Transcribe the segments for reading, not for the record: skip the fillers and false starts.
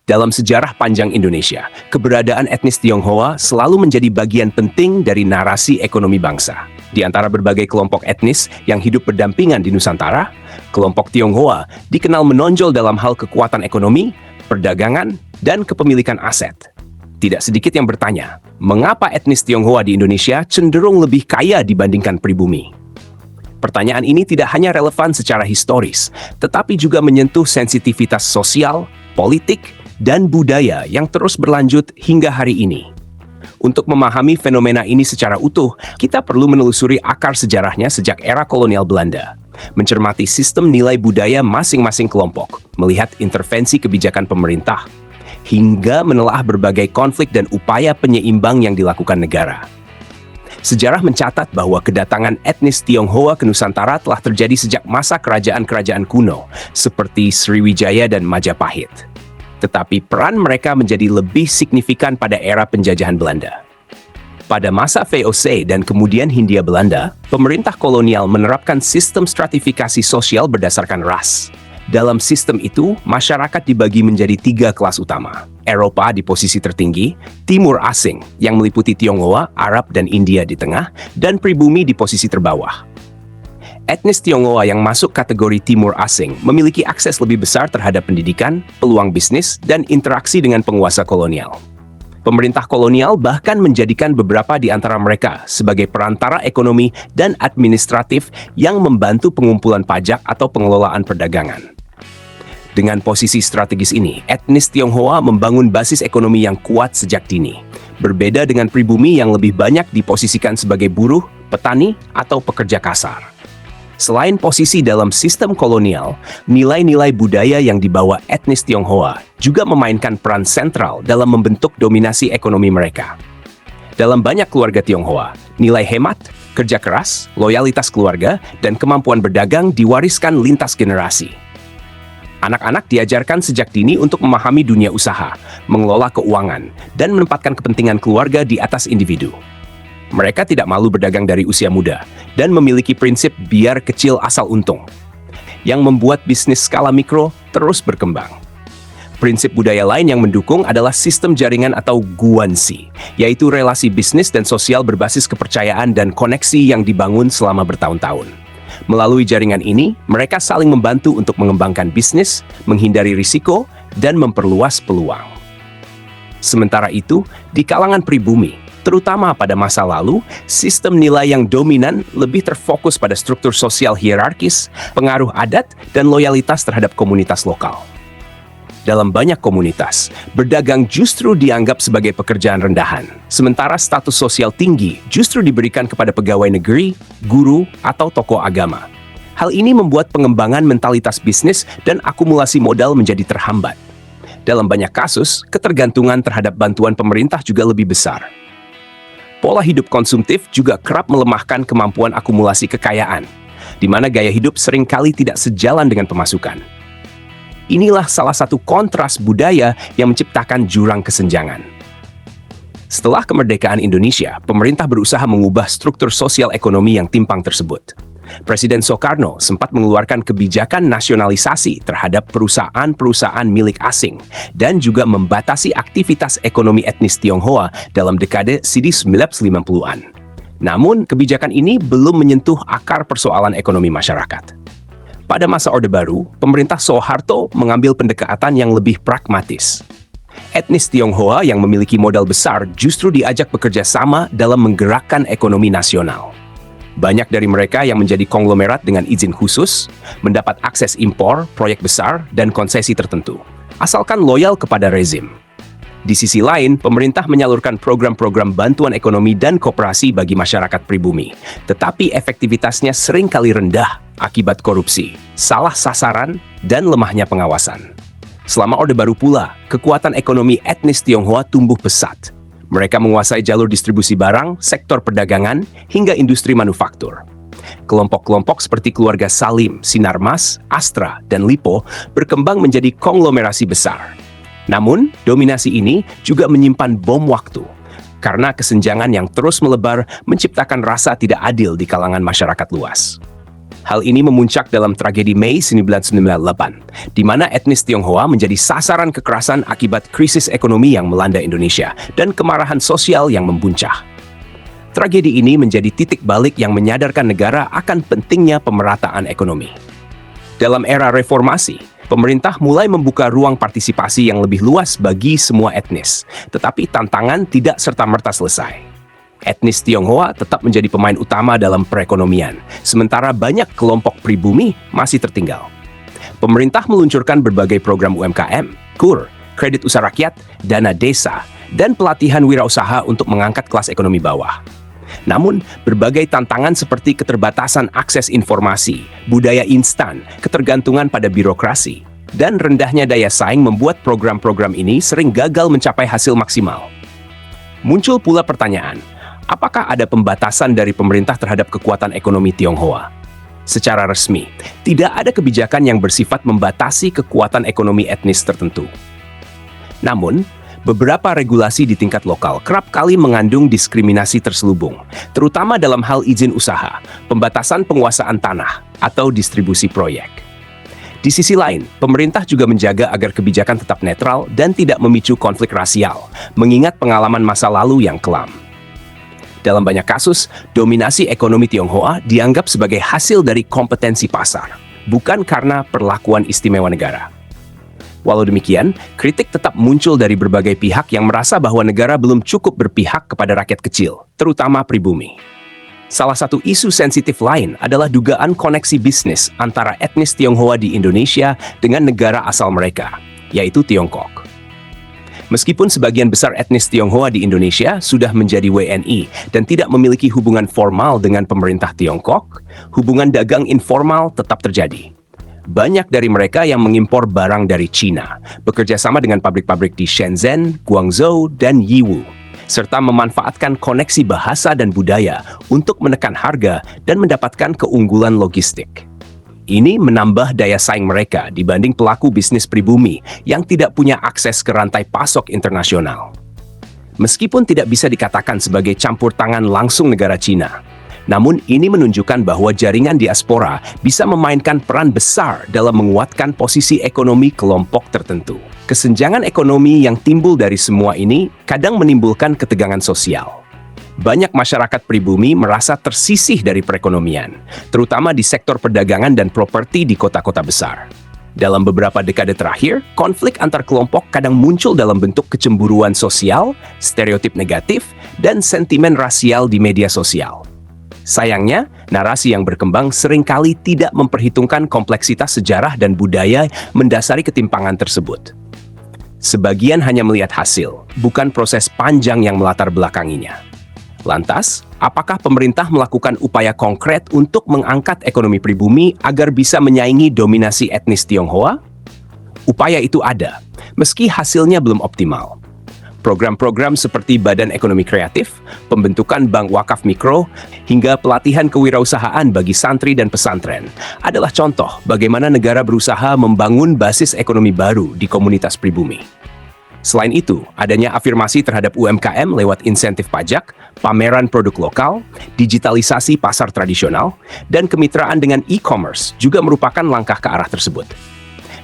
Dalam sejarah panjang Indonesia, keberadaan etnis Tionghoa selalu menjadi bagian penting dari narasi ekonomi bangsa. Di antara berbagai kelompok etnis yang hidup berdampingan di Nusantara, kelompok Tionghoa dikenal menonjol dalam hal kekuatan ekonomi, perdagangan, dan kepemilikan aset. Tidak sedikit yang bertanya, mengapa etnis Tionghoa di Indonesia cenderung lebih kaya dibandingkan pribumi? Pertanyaan ini tidak hanya relevan secara historis, tetapi juga menyentuh sensitivitas sosial, politik, dan budaya yang terus berlanjut hingga hari ini. Untuk memahami fenomena ini secara utuh, kita perlu menelusuri akar sejarahnya sejak era kolonial Belanda, mencermati sistem nilai budaya masing-masing kelompok, melihat intervensi kebijakan pemerintah, hingga menelaah berbagai konflik dan upaya penyeimbang yang dilakukan negara. Sejarah mencatat bahwa kedatangan etnis Tionghoa ke Nusantara telah terjadi sejak masa kerajaan-kerajaan kuno, seperti Sriwijaya dan Majapahit. Tetapi peran mereka menjadi lebih signifikan pada era penjajahan Belanda. Pada masa VOC dan kemudian Hindia Belanda, pemerintah kolonial menerapkan sistem stratifikasi sosial berdasarkan ras. Dalam sistem itu, masyarakat dibagi menjadi 3 kelas utama. Eropa di posisi tertinggi, Timur Asing yang meliputi Tionghoa, Arab, dan India di tengah, dan pribumi di posisi terbawah. Etnis Tionghoa yang masuk kategori Timur Asing memiliki akses lebih besar terhadap pendidikan, peluang bisnis, dan interaksi dengan penguasa kolonial. Pemerintah kolonial bahkan menjadikan beberapa di antara mereka sebagai perantara ekonomi dan administratif yang membantu pengumpulan pajak atau pengelolaan perdagangan. Dengan posisi strategis ini, etnis Tionghoa membangun basis ekonomi yang kuat sejak dini. Berbeda dengan pribumi yang lebih banyak diposisikan sebagai buruh, petani, atau pekerja kasar. Selain posisi dalam sistem kolonial, nilai-nilai budaya yang dibawa etnis Tionghoa juga memainkan peran sentral dalam membentuk dominasi ekonomi mereka. Dalam banyak keluarga Tionghoa, nilai hemat, kerja keras, loyalitas keluarga, dan kemampuan berdagang diwariskan lintas generasi. Anak-anak diajarkan sejak dini untuk memahami dunia usaha, mengelola keuangan, dan menempatkan kepentingan keluarga di atas individu. Mereka tidak malu berdagang dari usia muda dan memiliki prinsip biar kecil asal untung, yang membuat bisnis skala mikro terus berkembang. Prinsip budaya lain yang mendukung adalah sistem jaringan atau guanxi, yaitu relasi bisnis dan sosial berbasis kepercayaan dan koneksi yang dibangun selama bertahun-tahun. Melalui jaringan ini, mereka saling membantu untuk mengembangkan bisnis, menghindari risiko, dan memperluas peluang. Sementara itu, di kalangan pribumi, terutama pada masa lalu, sistem nilai yang dominan lebih terfokus pada struktur sosial hierarkis, pengaruh adat, dan loyalitas terhadap komunitas lokal. Dalam banyak komunitas, berdagang justru dianggap sebagai pekerjaan rendahan, sementara status sosial tinggi justru diberikan kepada pegawai negeri, guru, atau tokoh agama. Hal ini membuat pengembangan mentalitas bisnis dan akumulasi modal menjadi terhambat. Dalam banyak kasus, ketergantungan terhadap bantuan pemerintah juga lebih besar. Pola hidup konsumtif juga kerap melemahkan kemampuan akumulasi kekayaan, di mana gaya hidup seringkali tidak sejalan dengan pemasukan. Inilah salah satu kontras budaya yang menciptakan jurang kesenjangan. Setelah kemerdekaan Indonesia, pemerintah berusaha mengubah struktur sosial ekonomi yang timpang tersebut. Presiden Soekarno sempat mengeluarkan kebijakan nasionalisasi terhadap perusahaan-perusahaan milik asing dan juga membatasi aktivitas ekonomi etnis Tionghoa dalam dekade 1950-an. Namun, kebijakan ini belum menyentuh akar persoalan ekonomi masyarakat. Pada masa Orde Baru, pemerintah Soeharto mengambil pendekatan yang lebih pragmatis. Etnis Tionghoa yang memiliki modal besar justru diajak bekerja sama dalam menggerakkan ekonomi nasional. Banyak dari mereka yang menjadi konglomerat dengan izin khusus, mendapat akses impor, proyek besar, dan konsesi tertentu, asalkan loyal kepada rezim. Di sisi lain, pemerintah menyalurkan program-program bantuan ekonomi dan koperasi bagi masyarakat pribumi, tetapi efektivitasnya seringkali rendah akibat korupsi, salah sasaran, dan lemahnya pengawasan. Selama Orde Baru pula, kekuatan ekonomi etnis Tionghoa tumbuh pesat. Mereka menguasai jalur distribusi barang, sektor perdagangan, hingga industri manufaktur. Kelompok-kelompok seperti keluarga Salim, Sinarmas, Astra, dan Lipo berkembang menjadi konglomerasi besar. Namun, dominasi ini juga menyimpan bom waktu, karena kesenjangan yang terus melebar menciptakan rasa tidak adil di kalangan masyarakat luas. Hal ini memuncak dalam tragedi Mei 1998, di mana etnis Tionghoa menjadi sasaran kekerasan akibat krisis ekonomi yang melanda Indonesia dan kemarahan sosial yang membuncah. Tragedi ini menjadi titik balik yang menyadarkan negara akan pentingnya pemerataan ekonomi. Dalam era reformasi, pemerintah mulai membuka ruang partisipasi yang lebih luas bagi semua etnis, tetapi tantangan tidak serta-merta selesai. Etnis Tionghoa tetap menjadi pemain utama dalam perekonomian, sementara banyak kelompok pribumi masih tertinggal. Pemerintah meluncurkan berbagai program UMKM, KUR, kredit usaha rakyat, dana desa, dan pelatihan wirausaha untuk mengangkat kelas ekonomi bawah. Namun, berbagai tantangan seperti keterbatasan akses informasi, budaya instan, ketergantungan pada birokrasi, dan rendahnya daya saing membuat program-program ini sering gagal mencapai hasil maksimal. Muncul pula pertanyaan, apakah ada pembatasan dari pemerintah terhadap kekuatan ekonomi Tionghoa? Secara resmi, tidak ada kebijakan yang bersifat membatasi kekuatan ekonomi etnis tertentu. Namun, beberapa regulasi di tingkat lokal kerap kali mengandung diskriminasi terselubung, terutama dalam hal izin usaha, pembatasan penguasaan tanah, atau distribusi proyek. Di sisi lain, pemerintah juga menjaga agar kebijakan tetap netral dan tidak memicu konflik rasial, mengingat pengalaman masa lalu yang kelam. Dalam banyak kasus, dominasi ekonomi Tionghoa dianggap sebagai hasil dari kompetensi pasar, bukan karena perlakuan istimewa negara. Walau demikian, kritik tetap muncul dari berbagai pihak yang merasa bahwa negara belum cukup berpihak kepada rakyat kecil, terutama pribumi. Salah satu isu sensitif lain adalah dugaan koneksi bisnis antara etnis Tionghoa di Indonesia dengan negara asal mereka, yaitu Tiongkok. Meskipun sebagian besar etnis Tionghoa di Indonesia sudah menjadi WNI dan tidak memiliki hubungan formal dengan pemerintah Tiongkok, hubungan dagang informal tetap terjadi. Banyak dari mereka yang mengimpor barang dari Cina, bekerja sama dengan pabrik-pabrik di Shenzhen, Guangzhou, dan Yiwu, serta memanfaatkan koneksi bahasa dan budaya untuk menekan harga dan mendapatkan keunggulan logistik. Ini menambah daya saing mereka dibanding pelaku bisnis pribumi yang tidak punya akses ke rantai pasok internasional. Meskipun tidak bisa dikatakan sebagai campur tangan langsung negara Cina, namun ini menunjukkan bahwa jaringan diaspora bisa memainkan peran besar dalam menguatkan posisi ekonomi kelompok tertentu. Kesenjangan ekonomi yang timbul dari semua ini kadang menimbulkan ketegangan sosial. Banyak masyarakat pribumi merasa tersisih dari perekonomian, terutama di sektor perdagangan dan properti di kota-kota besar. Dalam beberapa dekade terakhir, konflik antar kelompok kadang muncul dalam bentuk kecemburuan sosial, stereotip negatif, dan sentimen rasial di media sosial. Sayangnya, narasi yang berkembang seringkali tidak memperhitungkan kompleksitas sejarah dan budaya mendasari ketimpangan tersebut. Sebagian hanya melihat hasil, bukan proses panjang yang melatar belakanginya. Lantas, apakah pemerintah melakukan upaya konkret untuk mengangkat ekonomi pribumi agar bisa menyaingi dominasi etnis Tionghoa? Upaya itu ada, meski hasilnya belum optimal. Program-program seperti Badan Ekonomi Kreatif, pembentukan bank wakaf mikro, hingga pelatihan kewirausahaan bagi santri dan pesantren adalah contoh bagaimana negara berusaha membangun basis ekonomi baru di komunitas pribumi. Selain itu, adanya afirmasi terhadap UMKM lewat insentif pajak, pameran produk lokal, digitalisasi pasar tradisional, dan kemitraan dengan e-commerce juga merupakan langkah ke arah tersebut.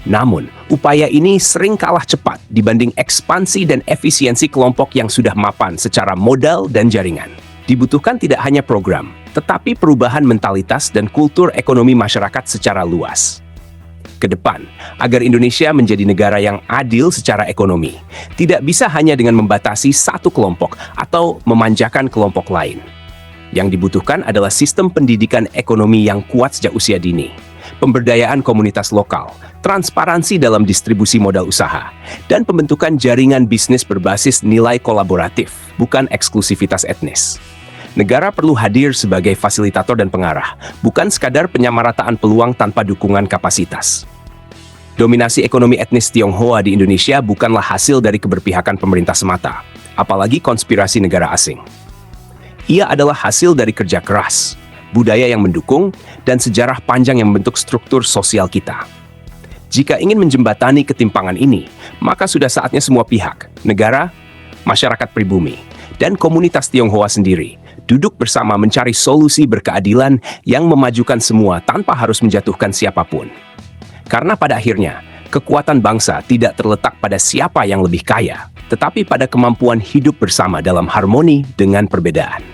Namun, upaya ini sering kalah cepat dibanding ekspansi dan efisiensi kelompok yang sudah mapan secara modal dan jaringan. Dibutuhkan tidak hanya program, tetapi perubahan mentalitas dan kultur ekonomi masyarakat secara luas. Ke depan, agar Indonesia menjadi negara yang adil secara ekonomi, tidak bisa hanya dengan membatasi satu kelompok atau memanjakan kelompok lain. Yang dibutuhkan adalah sistem pendidikan ekonomi yang kuat sejak usia dini, pemberdayaan komunitas lokal, transparansi dalam distribusi modal usaha, dan pembentukan jaringan bisnis berbasis nilai kolaboratif, bukan eksklusivitas etnis. Negara perlu hadir sebagai fasilitator dan pengarah, bukan sekadar penyamarataan peluang tanpa dukungan kapasitas. Dominasi ekonomi etnis Tionghoa di Indonesia bukanlah hasil dari keberpihakan pemerintah semata, apalagi konspirasi negara asing. Ia adalah hasil dari kerja keras, budaya yang mendukung, dan sejarah panjang yang membentuk struktur sosial kita. Jika ingin menjembatani ketimpangan ini, maka sudah saatnya semua pihak, negara, masyarakat pribumi, dan komunitas Tionghoa sendiri duduk bersama mencari solusi berkeadilan yang memajukan semua tanpa harus menjatuhkan siapapun. Karena pada akhirnya, kekuatan bangsa tidak terletak pada siapa yang lebih kaya, tetapi pada kemampuan hidup bersama dalam harmoni dengan perbedaan.